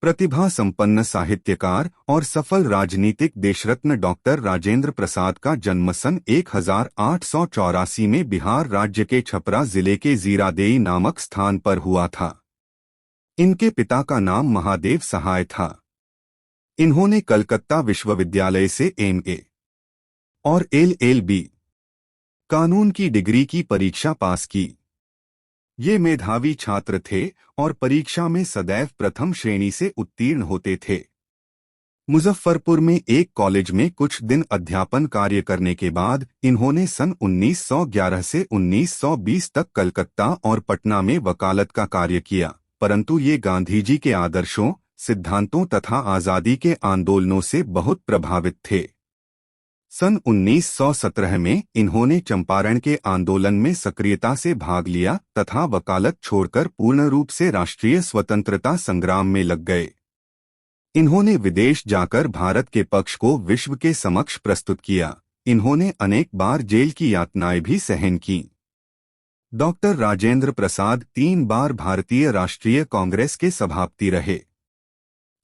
प्रतिभा संपन्न साहित्यकार और सफल राजनीतिक देशरत्न डॉक्टर राजेंद्र प्रसाद का जन्म सन 1884 में बिहार राज्य के छपरा जिले के जीरादेई नामक स्थान पर हुआ था। इनके पिता का नाम महादेव सहाय था। इन्होंने कलकत्ता विश्वविद्यालय से एमए और एलएलबी कानून की डिग्री की परीक्षा पास की। ये मेधावी छात्र थे और परीक्षा में सदैव प्रथम श्रेणी से उत्तीर्ण होते थे। मुजफ्फरपुर में एक कॉलेज में कुछ दिन अध्यापन कार्य करने के बाद इन्होंने सन 1911 से 1920 तक कलकत्ता और पटना में वकालत का कार्य किया, परंतु ये गांधी जी के आदर्शों, सिद्धांतों तथा आज़ादी के आंदोलनों से बहुत प्रभावित थे। सन 1917 में इन्होंने चंपारण के आंदोलन में सक्रियता से भाग लिया तथा वकालत छोड़कर पूर्ण रूप से राष्ट्रीय स्वतंत्रता संग्राम में लग गए। इन्होंने विदेश जाकर भारत के पक्ष को विश्व के समक्ष प्रस्तुत किया। इन्होंने अनेक बार जेल की यातनाएं भी सहन की। डॉक्टर राजेंद्र प्रसाद 3 बार भारतीय राष्ट्रीय कांग्रेस के सभापति रहे।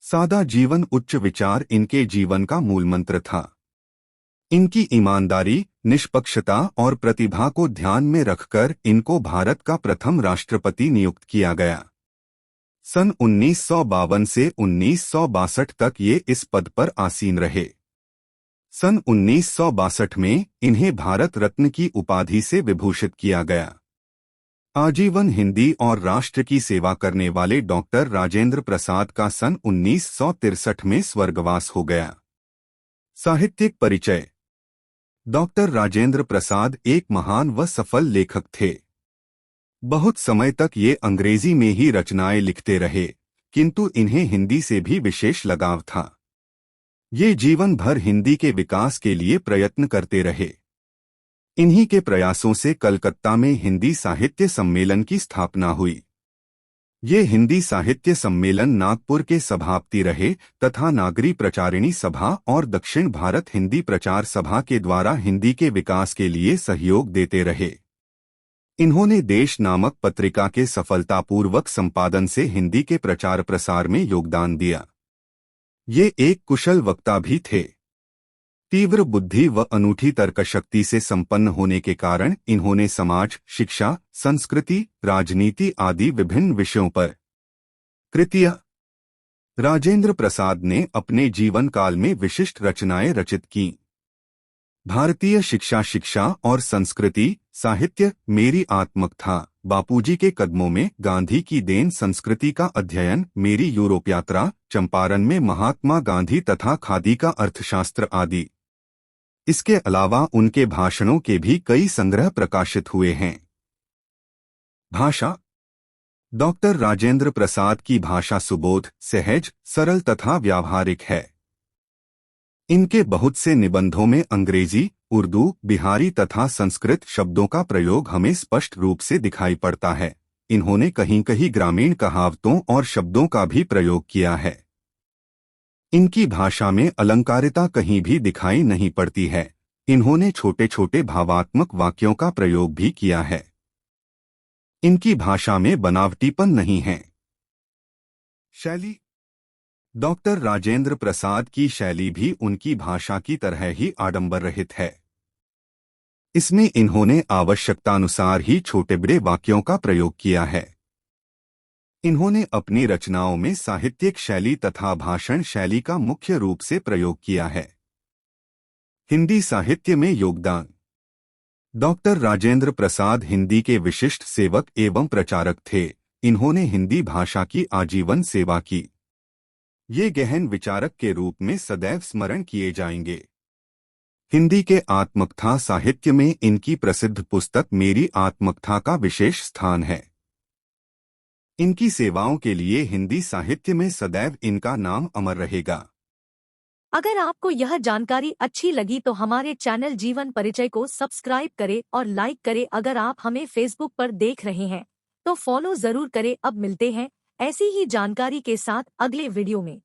सादा जीवन उच्च विचार इनके जीवन का मूलमंत्र था। इनकी ईमानदारी, निष्पक्षता और प्रतिभा को ध्यान में रखकर इनको भारत का प्रथम राष्ट्रपति नियुक्त किया गया। सन 1952 से 1962 तक ये इस पद पर आसीन रहे। सन 1962 में इन्हें भारत रत्न की उपाधि से विभूषित किया गया। आजीवन हिंदी और राष्ट्र की सेवा करने वाले डॉक्टर राजेंद्र प्रसाद का सन 1963 में स्वर्गवास हो गया। साहित्यिक परिचय। डॉक्टर राजेंद्र प्रसाद एक महान व सफल लेखक थे। बहुत समय तक ये अंग्रेजी में ही रचनाएं लिखते रहे, किंतु इन्हें हिंदी से भी विशेष लगाव था। ये जीवन भर हिंदी के विकास के लिए प्रयत्न करते रहे। इन्हीं के प्रयासों से कलकत्ता में हिंदी साहित्य सम्मेलन की स्थापना हुई। ये हिंदी साहित्य सम्मेलन नागपुर के सभापति रहे तथा नागरी प्रचारिणी सभा और दक्षिण भारत हिंदी प्रचार सभा के द्वारा हिंदी के विकास के लिए सहयोग देते रहे। इन्होंने देश नामक पत्रिका के सफलतापूर्वक संपादन से हिंदी के प्रचार प्रसार में योगदान दिया। ये एक कुशल वक्ता भी थे। तीव्र बुद्धि व अनूठी तर्कशक्ति से संपन्न होने के कारण इन्होंने समाज, शिक्षा, संस्कृति, राजनीति आदि विभिन्न विषयों पर कृतियां। राजेंद्र प्रसाद ने अपने जीवन काल में विशिष्ट रचनाएं रचित की। भारतीय शिक्षा और संस्कृति, साहित्य, मेरी आत्मकथा, बापूजी के कदमों में, गांधी की देन, संस्कृति का अध्ययन, मेरी यूरोप यात्रा, चंपारण में महात्मा गांधी तथा खादी का अर्थशास्त्र आदि। इसके अलावा उनके भाषणों के भी कई संग्रह प्रकाशित हुए हैं। भाषा। डॉक्टर राजेंद्र प्रसाद की भाषा सुबोध, सहज, सरल तथा व्यावहारिक है। इनके बहुत से निबंधों में अंग्रेजी, उर्दू, बिहारी तथा संस्कृत शब्दों का प्रयोग हमें स्पष्ट रूप से दिखाई पड़ता है। इन्होंने कहीं कहीं ग्रामीण कहावतों और शब्दों का भी प्रयोग किया है। इनकी भाषा में अलंकारिता कहीं भी दिखाई नहीं पड़ती है। इन्होंने छोटे छोटे भावात्मक वाक्यों का प्रयोग भी किया है। इनकी भाषा में बनावटीपन नहीं है। शैली। डॉक्टर राजेंद्र प्रसाद की शैली भी उनकी भाषा की तरह ही आडंबर रहित है। इसमें इन्होंने आवश्यकतानुसार ही छोटे बड़े वाक्यों का प्रयोग किया है। इन्होंने अपनी रचनाओं में साहित्यिक शैली तथा भाषण शैली का मुख्य रूप से प्रयोग किया है। हिंदी साहित्य में योगदान। डॉक्टर राजेंद्र प्रसाद हिंदी के विशिष्ट सेवक एवं प्रचारक थे। इन्होंने हिंदी भाषा की आजीवन सेवा की। ये गहन विचारक के रूप में सदैव स्मरण किए जाएंगे। हिंदी के आत्मकथा साहित्य में इनकी प्रसिद्ध पुस्तक मेरी आत्मकथा का विशेष स्थान है। इनकी सेवाओं के लिए हिंदी साहित्य में सदैव इनका नाम अमर रहेगा। अगर आपको यह जानकारी अच्छी लगी तो हमारे चैनल जीवन परिचय को सब्सक्राइब करें और लाइक करें। अगर आप हमें फेसबुक पर देख रहे हैं तो फॉलो जरूर करें। अब मिलते हैं ऐसी ही जानकारी के साथ अगले वीडियो में।